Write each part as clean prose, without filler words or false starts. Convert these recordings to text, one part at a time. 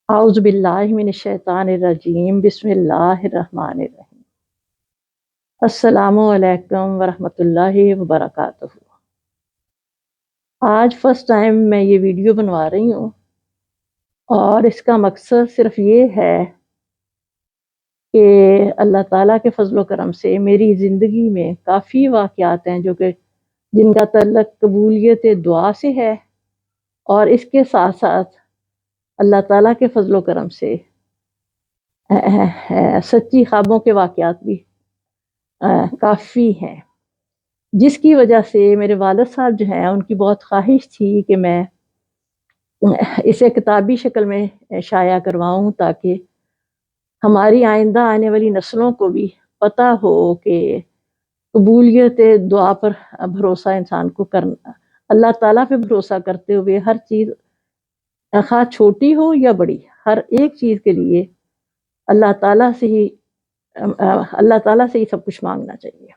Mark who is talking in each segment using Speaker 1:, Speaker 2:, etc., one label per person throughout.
Speaker 1: اعوذ باللہ من الشیطان الرجیم بسم اللہ الرحمن الرحیم السلام علیکم ورحمۃ اللہ وبرکاتہ۔ آج فرسٹ ٹائم میں یہ ویڈیو بنوا رہی ہوں اور اس کا مقصد صرف یہ ہے کہ اللہ تعالیٰ کے فضل و کرم سے میری زندگی میں کافی واقعات ہیں جن کا تعلق قبولیت دعا سے ہے، اور اس کے ساتھ ساتھ اللہ تعالیٰ کے فضل و کرم سے سچی خوابوں کے واقعات بھی کافی ہیں، جس کی وجہ سے میرے والد صاحب جو ہیں ان کی بہت خواہش تھی کہ میں اسے کتابی شکل میں شائع کرواؤں تاکہ ہماری آئندہ آنے والی نسلوں کو بھی پتہ ہو کہ قبولیت دعا پر بھروسہ انسان کو کرنا، اللہ تعالیٰ پہ بھروسہ کرتے ہوئے ہر چیز خواہ چھوٹی ہو یا بڑی، ہر ایک چیز کے لیے اللہ تعالیٰ سے ہی سب کچھ مانگنا چاہیے۔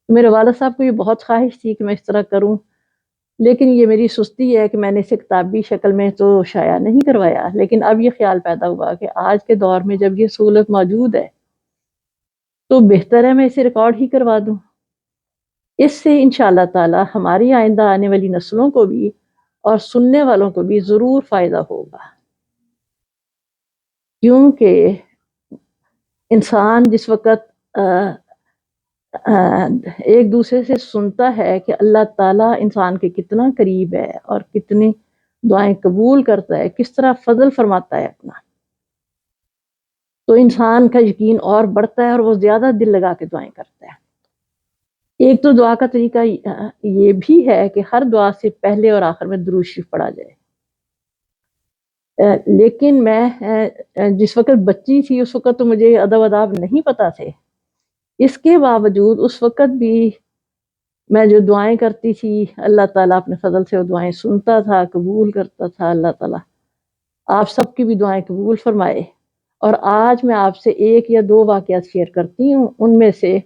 Speaker 1: میرے والد صاحب کو یہ بہت خواہش تھی کہ میں اس طرح کروں، لیکن یہ میری سستی ہے کہ میں نے اسے کتابی شکل میں تو شائع نہیں کروایا۔ لیکن اب یہ خیال پیدا ہوا کہ آج کے دور میں جب یہ سہولت موجود ہے تو بہتر ہے میں اسے ریکارڈ ہی کروا دوں۔ اس سے انشاءاللہ تعالی ہماری آئندہ آنے والی نسلوں کو بھی اور سننے والوں کو بھی ضرور فائدہ ہوگا، کیونکہ انسان جس وقت ایک دوسرے سے سنتا ہے کہ اللہ تعالیٰ انسان کے کتنا قریب ہے اور کتنی دعائیں قبول کرتا ہے، کس طرح فضل فرماتا ہے اپنا، تو انسان کا یقین اور بڑھتا ہے اور وہ زیادہ دل لگا کے دعائیں کرتا ہے۔ ایک تو دعا کا طریقہ یہ بھی ہے کہ ہر دعا سے پہلے اور آخر میں درود شریف پڑھا جائے، لیکن میں جس وقت بچی تھی اس وقت تو مجھے ادب اداب نہیں پتہ تھے، اس کے باوجود اس وقت بھی میں جو دعائیں کرتی تھی اللہ تعالیٰ اپنے فضل سے وہ دعائیں سنتا تھا، قبول کرتا تھا۔ اللہ تعالیٰ آپ سب کی بھی دعائیں قبول فرمائے۔ اور آج میں آپ سے ایک یا دو واقعات شیئر کرتی ہوں۔ ان میں سے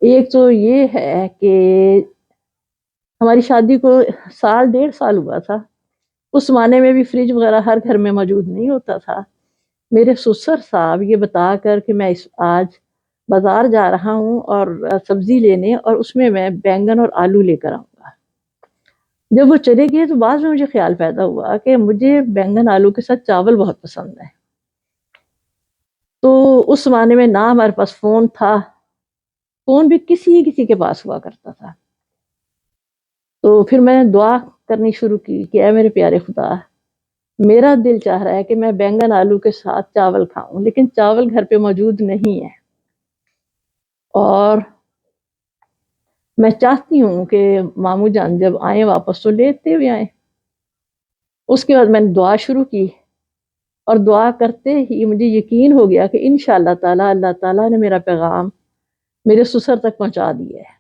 Speaker 1: ایک تو یہ ہے کہ ہماری شادی کو 1.5 سال ہوا تھا۔ اس زمانے میں بھی فریج وغیرہ ہر گھر میں موجود نہیں ہوتا تھا۔ میرے سسر صاحب یہ بتا کر کہ میں آج بازار جا رہا ہوں اور سبزی لینے، اور اس میں بینگن اور آلو لے کر آؤں گا۔ جب وہ چلے گئے تو بعد میں مجھے خیال پیدا ہوا کہ مجھے بینگن آلو کے ساتھ چاول بہت پسند ہے۔ تو اس زمانے میں نہ ہمارے پاس فون تھا، فون بھی کسی کے پاس ہوا کرتا تھا۔ تو پھر میں نے دعا کرنی شروع کی کہ اے میرے پیارے خدا، میرا دل چاہ رہا ہے کہ میں بینگن آلو کے ساتھ چاول کھاؤں، لیکن چاول گھر پہ موجود نہیں ہے، اور میں چاہتی ہوں کہ ماموں جان جب آئیں واپس تو لیتے ہوئے آئیں۔ اس کے بعد میں نے دعا شروع کی، اور دعا کرتے ہی مجھے یقین ہو گیا کہ انشاءاللہ تعالی اللہ تعالیٰ نے میرا پیغام میرے سسر تک پہنچا دیا ہے۔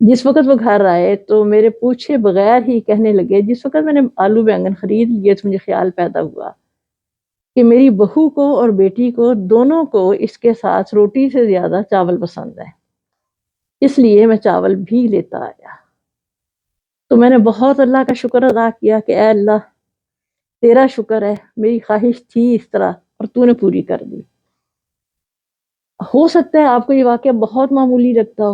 Speaker 1: جس وقت وہ گھر آئے تو میرے پوچھے بغیر ہی کہنے لگے، جس وقت میں نے آلو بینگن خرید لیے تو مجھے خیال پیدا ہوا کہ میری بہو کو اور بیٹی کو دونوں کو اس کے ساتھ روٹی سے زیادہ چاول پسند ہے، اس لیے میں چاول بھی لیتا آیا۔ تو میں نے بہت اللہ کا شکر ادا کیا کہ اے اللہ تیرا شکر ہے، میری خواہش تھی اس طرح اور تو نے پوری کر دی۔ ہو سکتا ہے آپ کو یہ واقعہ بہت معمولی لگتا ہو،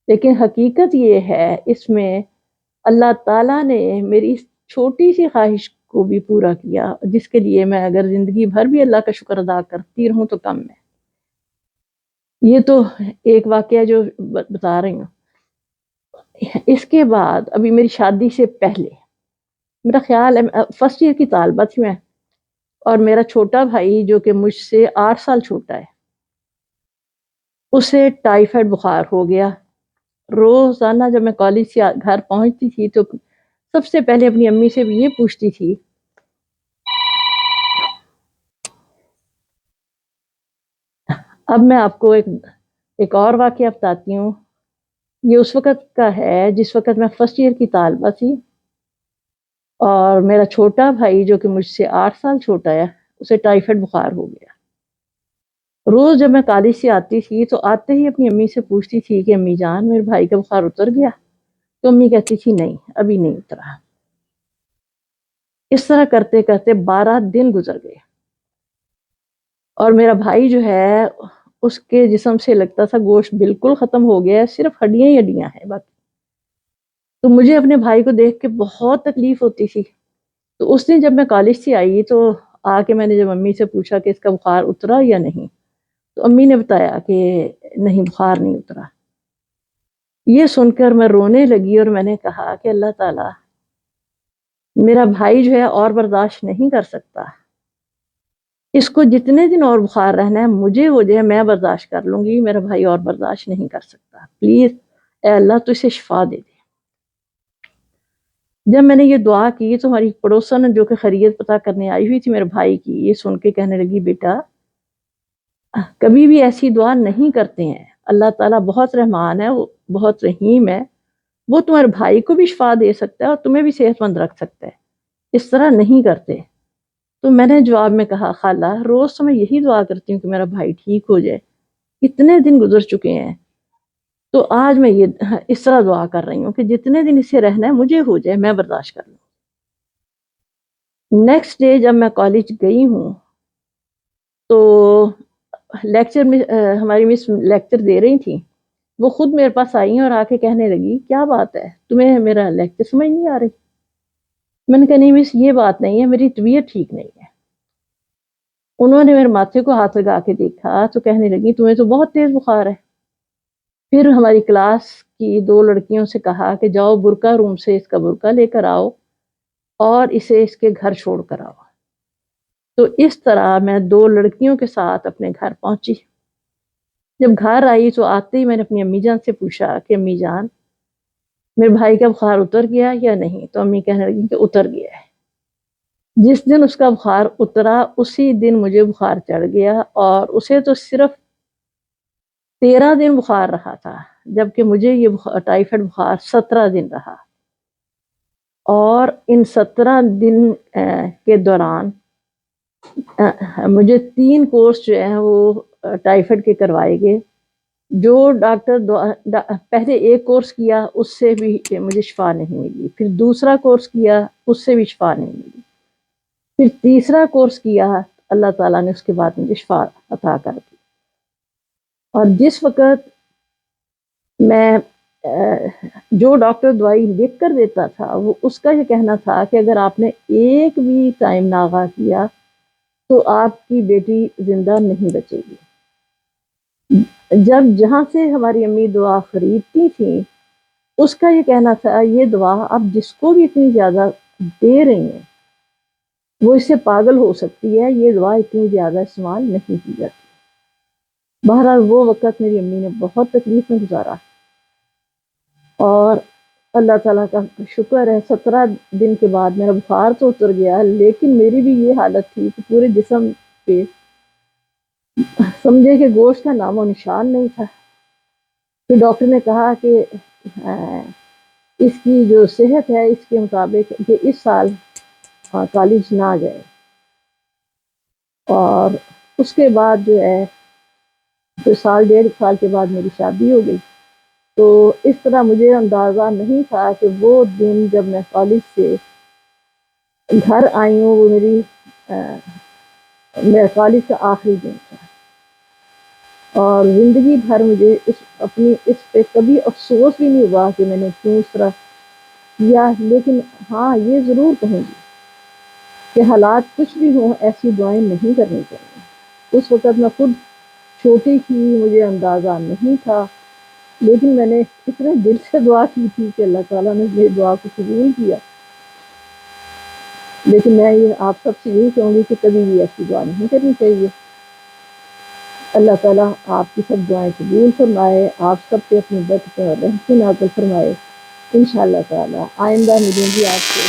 Speaker 1: لیکن حقیقت یہ ہے اس میں اللہ تعالیٰ نے میری اس چھوٹی سی خواہش کو بھی پورا کیا، جس کے لیے میں اگر زندگی بھر بھی اللہ کا شکر ادا کرتی رہوں تو کم ہے۔ یہ تو ایک واقعہ جو بتا رہی ہوں۔ اس کے بعد ابھی میری شادی سے پہلے میرا خیال ہے فرسٹ ایئر کی طالبہ تھی میں، اور میرا چھوٹا بھائی جو کہ مجھ سے 8 سال چھوٹا ہے، اسے ٹائیفائڈ بخار ہو گیا۔ روزانہ جب میں کالج سے گھر پہنچتی تھی تو سب سے پہلے اپنی امی سے بھی یہ پوچھتی تھی۔ اب میں آپ کو ایک اور واقعہ بتاتی ہوں۔ یہ اس وقت کا ہے جس وقت میں فرسٹ ایئر کی طالبہ تھی، اور میرا چھوٹا بھائی جو کہ مجھ سے 8 سال چھوٹا ہے اسے ٹائیفائڈ بخار ہو گیا۔ روز جب میں کالج سے آتی تھی تو آتے ہی اپنی امی سے پوچھتی تھی کہ امی جان میرے بھائی کا بخار اتر گیا؟ تو امی کہتی تھی نہیں ابھی نہیں اترا۔ اس طرح کرتے کرتے 12 دن گزر گئے، اور میرا بھائی جو ہے اس کے جسم سے لگتا تھا گوشت بالکل ختم ہو گیا ہے، صرف ہڈیاں ہی ہڈیاں ہیں باقی۔ تو مجھے اپنے بھائی کو دیکھ کے بہت تکلیف ہوتی تھی۔ تو اس دن جب میں کالج سے آئی تو آ کے میں نے جب امی سے پوچھا کہ اس کا بخار اترا یا نہیں، تو امی نے بتایا کہ نہیں، بخار نہیں اترا۔ یہ سن کر میں رونے لگی اور میں نے کہا کہ اللہ تعالیٰ، میرا بھائی جو ہے اور برداشت نہیں کر سکتا، اس کو جتنے دن اور بخار رہنا ہے مجھے ہو جائے میں برداشت کر لوں گی، میرا بھائی اور برداشت نہیں کر سکتا، پلیز اے اللہ تو اسے شفا دے دے۔ جب میں نے یہ دعا کی تو ہماری پڑوسن جو کہ خیریت پتہ کرنے آئی ہوئی تھی میرے بھائی کی، یہ سن کے کہنے لگی بیٹا کبھی بھی ایسی دعا نہیں کرتے ہیں، اللہ تعالیٰ بہت رحمان ہے، وہ بہت رحیم ہے، وہ تمہارے بھائی کو بھی شفا دے سکتا ہے اور تمہیں بھی صحت مند رکھ سکتا ہے، اس طرح نہیں کرتے۔ تو میں نے جواب میں کہا خالہ روز تو میں یہی دعا کرتی ہوں کہ میرا بھائی ٹھیک ہو جائے، اتنے دن گزر چکے ہیں، تو آج میں یہ اس طرح دعا کر رہی ہوں کہ جتنے دن اسے رہنا ہے مجھے ہو جائے، میں برداشت کر لوں۔ نیکسٹ ڈے جب میں کالج گئی ہوں تو لیکچر میں ہماری مس لیکچر دے رہی تھی، وہ خود میرے پاس آئی اور آ کے کہنے لگی کیا بات ہے، تمہیں میرا لیکچر سمجھ نہیں آ رہی؟ میں نے کہا نہیں مس یہ بات نہیں ہے، میری طبیعت ٹھیک نہیں ہے۔ انہوں نے میرے ماتھے کو ہاتھ لگا کے دیکھا تو کہنے لگی تمہیں تو بہت تیز بخار ہے۔ پھر ہماری کلاس کی 2 لڑکیوں سے کہا کہ جاؤ برقع روم سے اس کا برقع لے کر آؤ اور اسے اس کے گھر چھوڑ کر آؤ۔ تو اس طرح میں 2 لڑکیوں کے ساتھ اپنے گھر پہنچی۔ جب گھر آئی تو آتے ہی میں نے اپنی امی جان سے پوچھا کہ امی جان میرے بھائی کا بخار اتر گیا یا نہیں؟ تو امی کہنے لگی کہ اتر گیا ہے۔ جس دن اس کا بخار اترا اسی دن مجھے بخار چڑھ گیا، اور اسے تو صرف 13 دن بخار رہا تھا، جبکہ مجھے یہ ٹائیفائڈ بخار 17 دن رہا، اور ان 17 دن کے دوران مجھے 3 کورس جو ہیں وہ ٹائیفائڈ کے کروائے گئے۔ جو ڈاکٹر پہلے ایک کورس کیا اس سے بھی مجھے شفا نہیں ملی، پھر دوسرا کورس کیا اس سے بھی شفا نہیں ملی، پھر تیسرا کورس کیا اللہ تعالیٰ نے اس کے بعد مجھے شفا عطا کر دی۔ اور جس وقت میں جو ڈاکٹر دوائی لکھ کر دیتا تھا وہ اس کا یہ کہنا تھا کہ اگر آپ نے ایک بھی ٹائم ناغہ کیا تو آپ کی بیٹی زندہ نہیں بچے گی۔ جب جہاں سے ہماری امی دعا خریدتی تھیں اس کا یہ کہنا تھا یہ دعا آپ جس کو بھی اتنی زیادہ دے رہی ہیں وہ اس سے پاگل ہو سکتی ہے، یہ دعا اتنی زیادہ استعمال نہیں کی جاتی۔ بہرحال وہ وقت میری امی نے بہت تکلیف میں گزارا، اور اللہ تعالیٰ کا شکر ہے 17 دن کے بعد میرا بخار تو اتر گیا، لیکن میری بھی یہ حالت تھی کہ پورے جسم پہ سمجھے کہ گوشت کا نام و نشان نہیں تھا۔ پھر ڈاکٹر نے کہا کہ اس کی جو صحت ہے اس کے مطابق کہ اس سال کالج نہ جائے، اور اس کے بعد جو ہے پھر 1.5 سال کے بعد میری شادی ہو گئی۔ تو اس طرح مجھے اندازہ نہیں تھا کہ وہ دن جب میں کالج سے گھر آئی ہوں وہ میرا کالج کا آخری دن تھا، اور زندگی بھر مجھے اس پہ کبھی افسوس بھی نہیں ہوا کہ میں نے کیوں اس طرح کیا، لیکن ہاں یہ ضرور کہوں گی کہ حالات کچھ بھی ہوں ایسی دعائیں نہیں کرنی چاہیے۔ اس وقت میں خود چھوٹی تھی، مجھے اندازہ نہیں تھا، لیکن میں نے اتنے دل سے دعا کی تھی کہ اللہ تعالیٰ نے میری دعا کو قبول کیا۔ لیکن میں یہ آپ سب سے یہی کہوں گی کہ کبھی بھی ایسی دعا نہیں کرنی چاہیے۔ اللہ تعالیٰ آپ کی سب دعائیں قبول فرمائے، آپ سب پہ اپنی برکت اور رحمت نازل فرمائے انشاءاللہ تعالیٰ۔ آئندہ ملیں گی آپ سے